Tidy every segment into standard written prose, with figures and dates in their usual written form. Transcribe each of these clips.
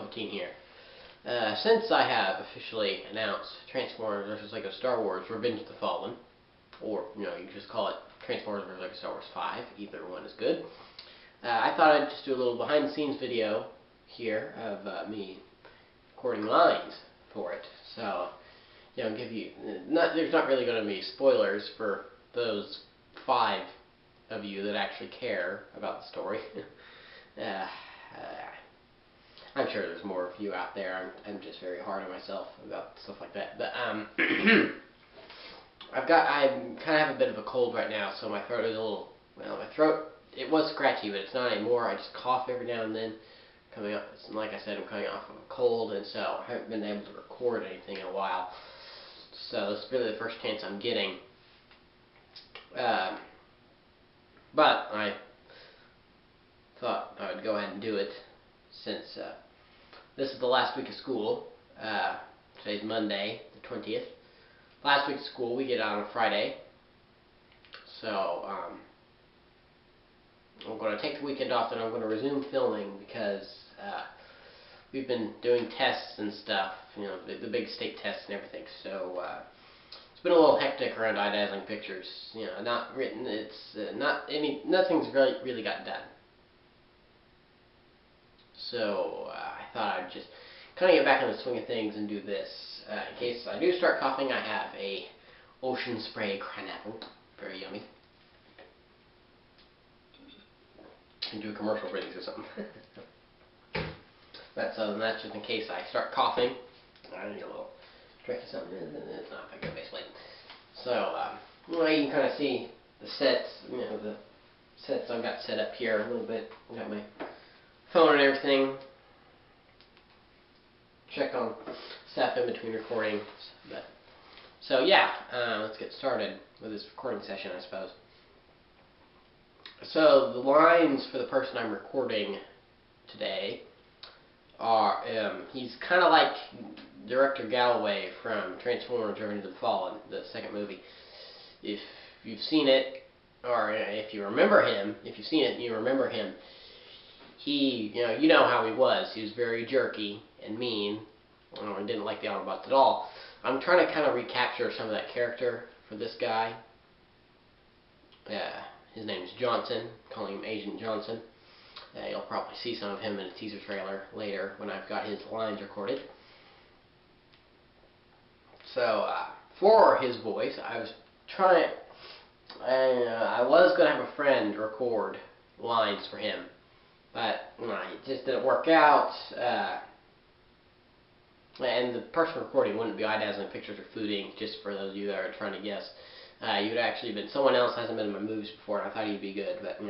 12:15 here. Since I have officially announced Transformers vs. Lego Star Wars Revenge of the Fallen, or you can just call it Transformers vs. Lego Star Wars 5, either one is good, I thought I'd just do a little behind the scenes video here of me recording lines for it. So, give you, there's not really going to be spoilers for those 5 of you that actually care about the story. I'm sure there's more of you out there. I'm just very hard on myself about stuff like that. But I kind of have a bit of a cold right now, so my throat is a little, my throat, it was scratchy, but it's not anymore. I just cough every now and then. Like I said, I'm coming off of a cold, and so I haven't been able to record anything in a while. So this is really the first chance I'm getting. But I thought I would go ahead and do it since this is the last week of school. Today's Monday, the 20th. Last week of school, we get out on a Friday. So I'm going to take the weekend off, and I'm going to resume filming because we've been doing tests and stuff, the big state tests and everything. So it's been a little hectic around Dazzling Pictures. Not written. It's nothing's really gotten done. So I thought I'd just kind of get back in the swing of things and do this. In case I do start coughing, I have a Ocean Spray Cran Apple, very yummy. And do a commercial for these or something. That's just in case I start coughing. I need a little drink or something. It's not a good base plate. So you can kind of see the sets. The sets I've got set up here a little bit. I've got my phone and everything. Check on stuff in between recordings. So yeah, let's get started with this recording session, I suppose. So the lines for the person I'm recording today are, he's kind of like Director Galloway from Transformers Revenge of the Fallen, the second movie. If you've seen it, or if you remember him, if you've seen it and you remember him, he, you know how he was. He was very jerky and mean, and didn't like the Autobots at all. I'm trying to kind of recapture some of that character for this guy. His name's Johnson, calling him Agent Johnson. You'll probably see some of him in a teaser trailer later when I've got his lines recorded. So, for his voice, I was going to have a friend record lines for him. But it just didn't work out, and the person recording wouldn't be Dazzling Pictures or Food Inc., just for those of you that are trying to guess. You'd actually been, someone else hasn't been in my movies before, and I thought he'd be good, but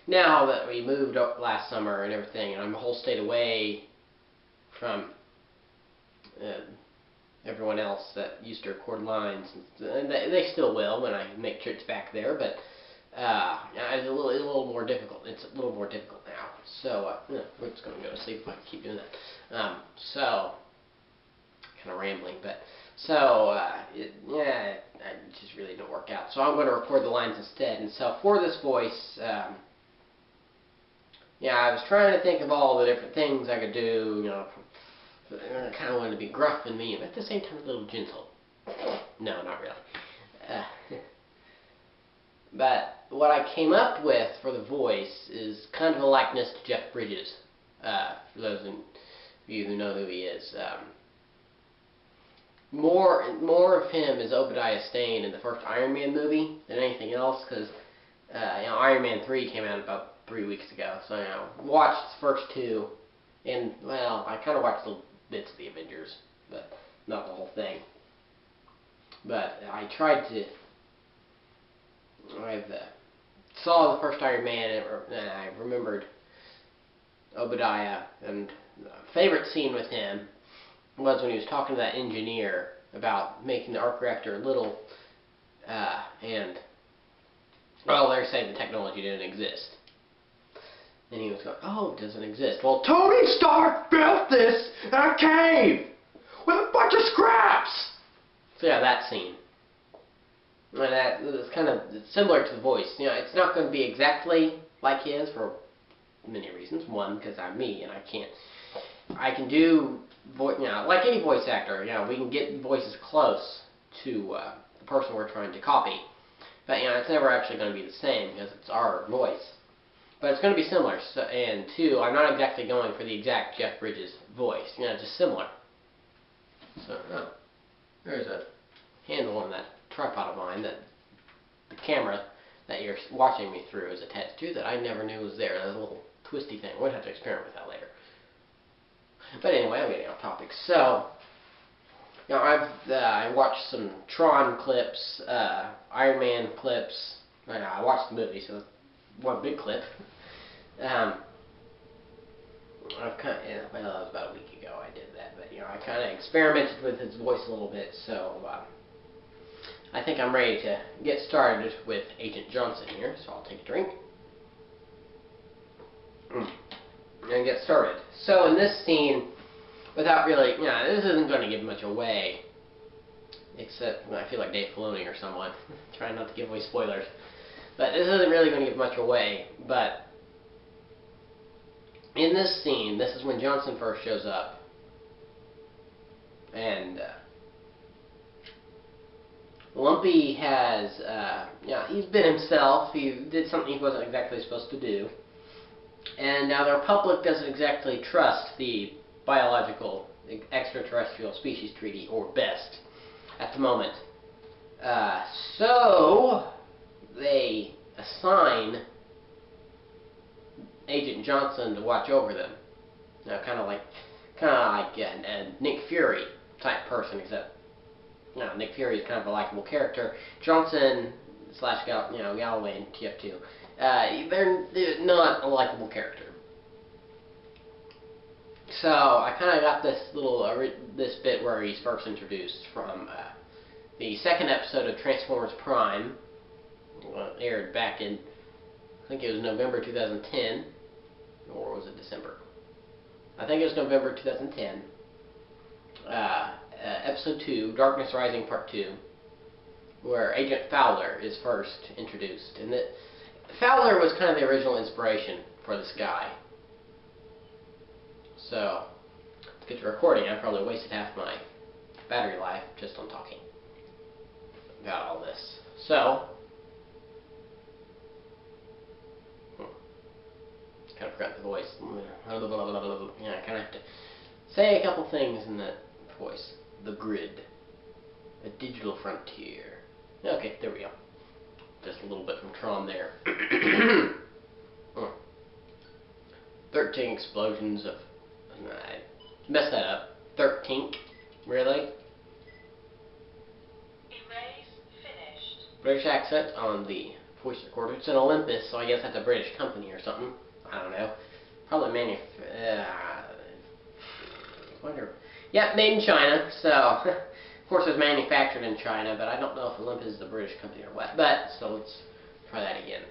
now that we moved up last summer and everything, and I'm a whole state away from everyone else that used to record lines, and they still will when I make trips back there, but it's a little more difficult. It's a little more difficult now. So we're just going to go to sleep if I can keep doing that. So kind of rambling, but so it just really didn't work out. So I'm going to record the lines instead. And so for this voice, I was trying to think of all the different things I could do. I kind of wanted to be gruff and mean, but at the same time a little gentle. No, not really. But what I came up with for the voice is kind of a likeness to Jeff Bridges, for those of you who know who he is. More of him is Obadiah Stane in the first Iron Man movie than anything else, because Iron Man 3 came out about 3 weeks ago, so watched the first 2, and I kind of watched little bits of the Avengers, but not the whole thing. But I tried to. I saw the first Iron Man, and I remembered Obadiah, and the favorite scene with him was when he was talking to that engineer about making the arc reactor little, and they're saying the technology didn't exist. And he was going, oh, it doesn't exist. Well, Tony Stark built this in a cave with a bunch of scraps! So yeah, that scene. And it's kind of similar to the voice. It's not going to be exactly like his for many reasons. One, because I'm me, and I can't I can do, like any voice actor, we can get voices close to the person we're trying to copy. But, it's never actually going to be the same because it's our voice. But it's going to be similar. So, and two, I'm not exactly going for the exact Jeff Bridges voice. Just similar. So, there's a handle on that tripod of mine that the camera that you're watching me through is attached to that I never knew was there. That little twisty thing. We'll have to experiment with that later. But anyway, I'm getting off topic. So, I watched some Tron clips, Iron Man clips. I watched the movie, so one big clip. I've kind of, that was about a week ago I did that, but I kind of experimented with his voice a little bit, so I think I'm ready to get started with Agent Johnson here, so I'll take a drink and get started. So in this scene, without really, this isn't going to give much away, except I feel like Dave Filoni or someone, trying not to give away spoilers. But this isn't really going to give much away, but in this scene, this is when Johnson first shows up, and Lumpy has, he's been himself. He did something he wasn't exactly supposed to do, and now the Republic doesn't exactly trust the biological extraterrestrial species treaty, or BEST, at the moment. So they assign Agent Johnson to watch over them. Kind of like a Nick Fury type person, except Nick Fury is kind of a likable character. Johnson / Galloway in TF2, they're not a likable character. So I kind of got this little this bit where he's first introduced from the second episode of Transformers Prime. Aired back in, I think it was November 2010, or was it December? I think it was November 2010. Episode 2, Darkness Rising Part 2, where Agent Fowler is first introduced. And Fowler was kind of the original inspiration for this guy. So, to get to recording, I probably wasted half my battery life just on talking about all this. So, kind of forgot the voice. I kind of have to say a couple things in that voice. The grid. A digital frontier. Okay, there we go. Just a little bit from Tron there. 13 explosions of... I messed that up. 13? Really? Erase finished. British accent on the voice recorder. It's in Olympus, so I guess that's a British company or something. I don't know. Probably wonder. Yeah, made in China. So, of course, it's manufactured in China, but I don't know if Olympus is a British company or what. But so let's try that again.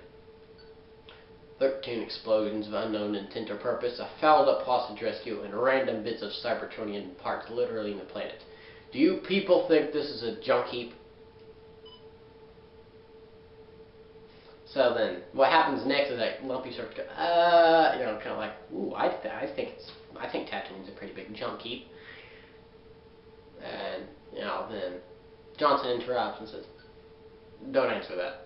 13 explosions of unknown intent or purpose, a fouled-up hostage rescue, and random bits of Cybertronian parts literally in the planet. Do you people think this is a junk heap? So then, what happens next is that Lumpy starts to, kind of like, ooh, I think Tatooine's a pretty big junk heap. And, then Johnson interrupts and says, don't answer that.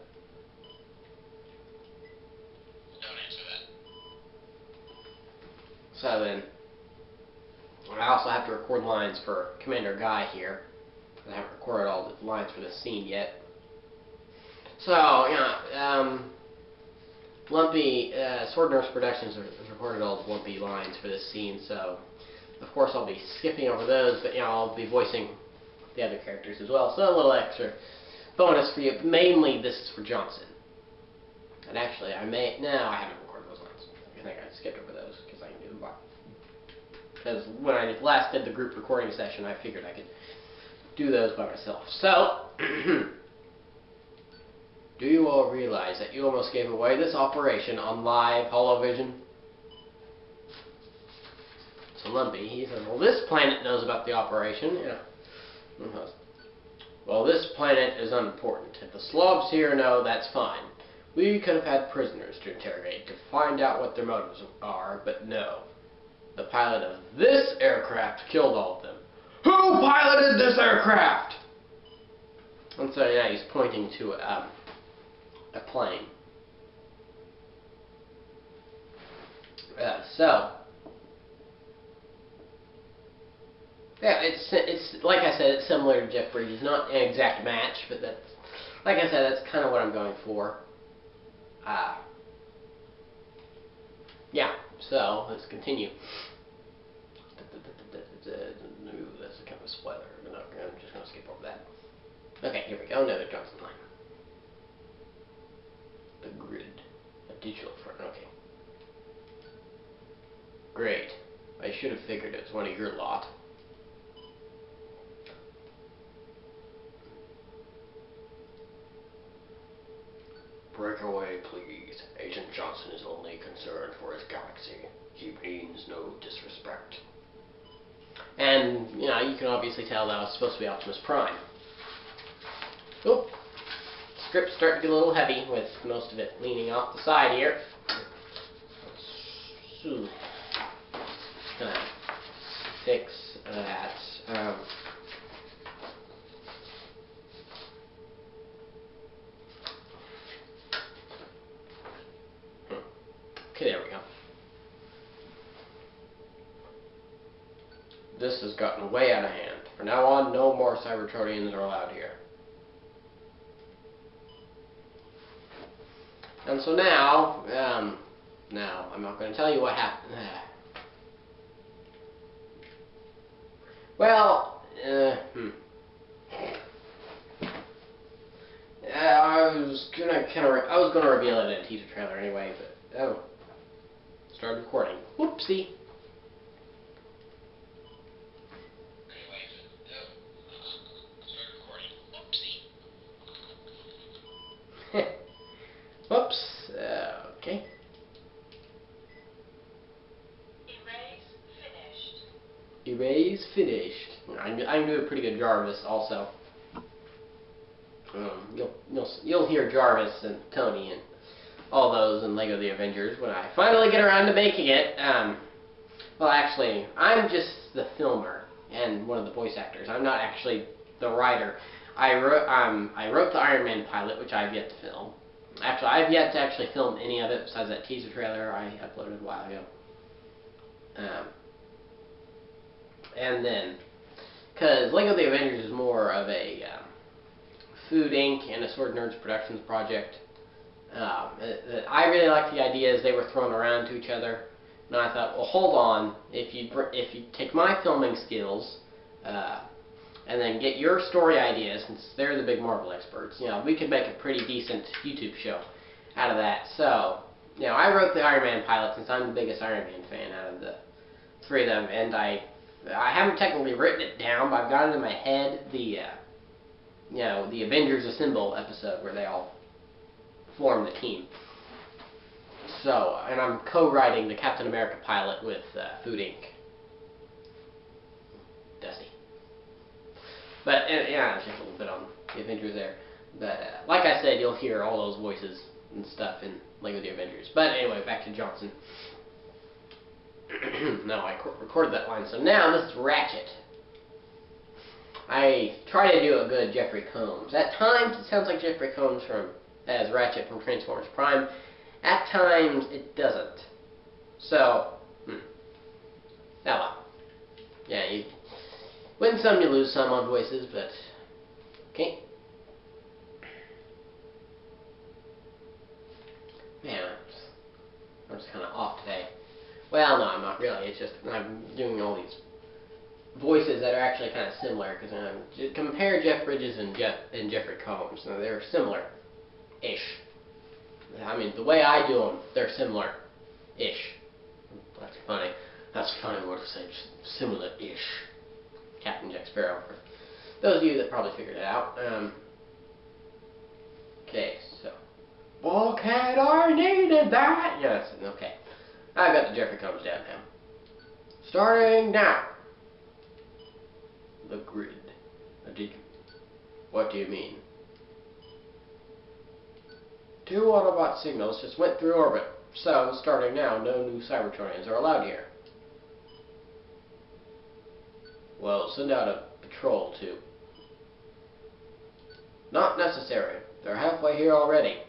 So then, I also have to record lines for Commander Guy here. I haven't recorded all the lines for this scene yet. So, Lumpy, Sword Nurse Productions has recorded all the Lumpy lines for this scene, so of course I'll be skipping over those, but I'll be voicing the other characters as well, so a little extra bonus for you. Mainly this is for Johnson. And actually, I haven't recorded those lines. I think I skipped over those because I knew why. Because when I last did the group recording session, I figured I could do those by myself. So, do you all realize that you almost gave away this operation on live holovision? So Lumpy, he says, well, this planet knows about the operation. Well, this planet is unimportant. If the slobs here know, that's fine. We could have had prisoners to interrogate to find out what their motives are, but no. The pilot of this aircraft killed all of them. Who piloted this aircraft? And so yeah, he's pointing to a plane. So yeah, it's like I said, it's similar to Jeff Bridges, not an exact match, but that's, like I said, that's kind of what I'm going for. Yeah, so let's continue. That's kind of a spoiler. I'm just going to skip over that. Okay, here we go. Another Johnson line. The grid. A digital front. Okay. Great. I should have figured it was one of your lot. Break away, please. Agent Johnson is only concerned for his galaxy. He means no disrespect. And, you know, you can obviously tell that was supposed to be Optimus Prime. Oh, script's starting to get a little heavy with most of it leaning off the side here. So, gonna fix that. Okay, there we go. This has gotten way out of hand. From now on, no more Cybertronians are allowed here. And so now, now, I'm not going to tell you what happened. Well, I was gonna reveal it in a teaser trailer anyway, but oh, started recording. Whoopsie. Whoops. Okay. Erase finished. I'm doing a pretty good Jarvis also. You'll hear Jarvis and Tony and all those in Lego The Avengers when I finally get around to making it. Well, actually, I'm just the filmer and one of the voice actors. I'm not actually the writer. I wrote the Iron Man pilot, which I've yet to film. Actually, I've yet to actually film any of it besides that teaser trailer I uploaded a while ago. And then, because Lego The Avengers is more of a Food Inc. and a Sword Nerds Productions project. I really liked the ideas they were throwing around to each other, and I thought, well, hold on, if you take my filming skills and then get your story ideas, since they're the big Marvel experts, you know, we could make a pretty decent YouTube show out of that. So, you know, I wrote the Iron Man pilot since I'm the biggest Iron Man fan out of the three of them, and I haven't technically written it down, but I've got it in my head, you know, the Avengers Assemble episode where they all form the team. So, and I'm co-writing the Captain America pilot with Food Inc. Dusty. But, yeah, it's just a little bit on the Avengers there. But, like I said, you'll hear all those voices and stuff in Lego The Avengers. But anyway, back to Johnson. No, I recorded that line. So now, this is Ratchet. I try to do a good Jeffrey Combs. At times, it sounds like Jeffrey Combs as Ratchet from Transformers Prime. At times, it doesn't. So, oh well. Yeah, you win some, you lose some on voices, but okay. Man, I'm just kind of off today. Well, no, I'm not really. It's just I'm doing all these voices that are actually kind of similar, because compare Jeff Bridges and Jeffrey Combs. Now, they're similar-ish. I mean, the way I do them, they're similar-ish. That's funny. That's a funny word to say, just similar-ish. Captain Jack Sparrow, for those of you that probably figured it out. Okay, so Bulkhead, I needed that! Yes, okay. I've got the Jeffrey Combs down now. Starting now. The grid. What do you mean? 2 Autobot signals just went through orbit. So, starting now, no new Cybertronians are allowed here. Well, send out a patrol too. Not necessary. They're halfway here already.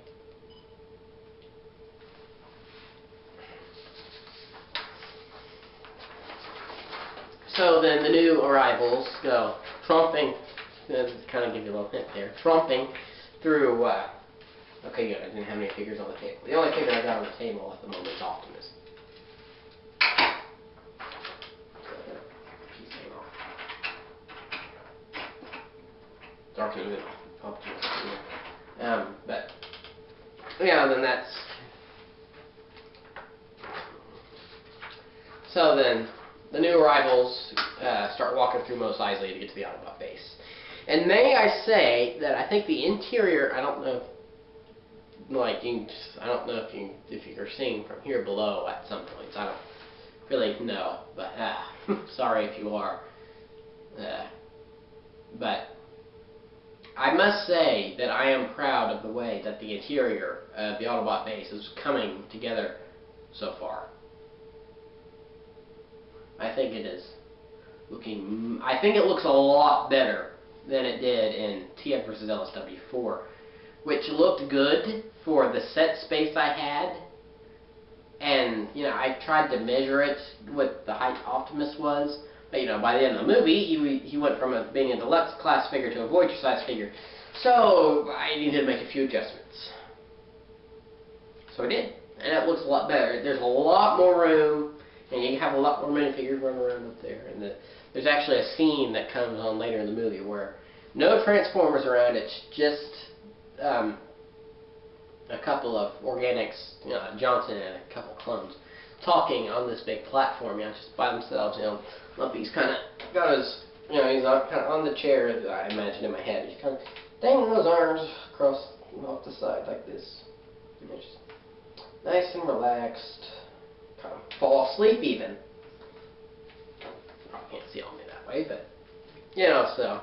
So then the new arrivals go tromping, kind of give you a little hint there, tromping through, okay good, I didn't have any figures on the table. The only figure I got on the table at the moment is Optimus. Dark even Optimus. But, yeah, then that's... So then, the new arrivals start walking through Mos Eisley to get to the Autobot base. And may I say that I think the interior, I don't know, I don't know if you're seeing from here below at some points. I don't really know, but sorry if you are. But I must say that I am proud of the way that the interior of the Autobot base is coming together so far. I think it is looking. I think it looks a lot better than it did in TF vs. LSW4, which looked good for the set space I had. And you know, I tried to measure it what the height Optimus was, but you know, by the end of the movie, he went from being a deluxe class figure to a Voyager size figure. So I needed to make a few adjustments. So I did, and it looks a lot better. There's a lot more room. And you have a lot more minifigures running around up there. And there's actually a scene that comes on later in the movie where no Transformers around. It's just a couple of organics, Johnson and a couple clones, talking on this big platform, just by themselves. Lumpy's kind of got his, he's kind of on the chair that I imagine in my head. He's kind of dangling his arms across off the side like this. Just nice and relaxed. Kind of fall asleep even. Probably can't see on me that way, but so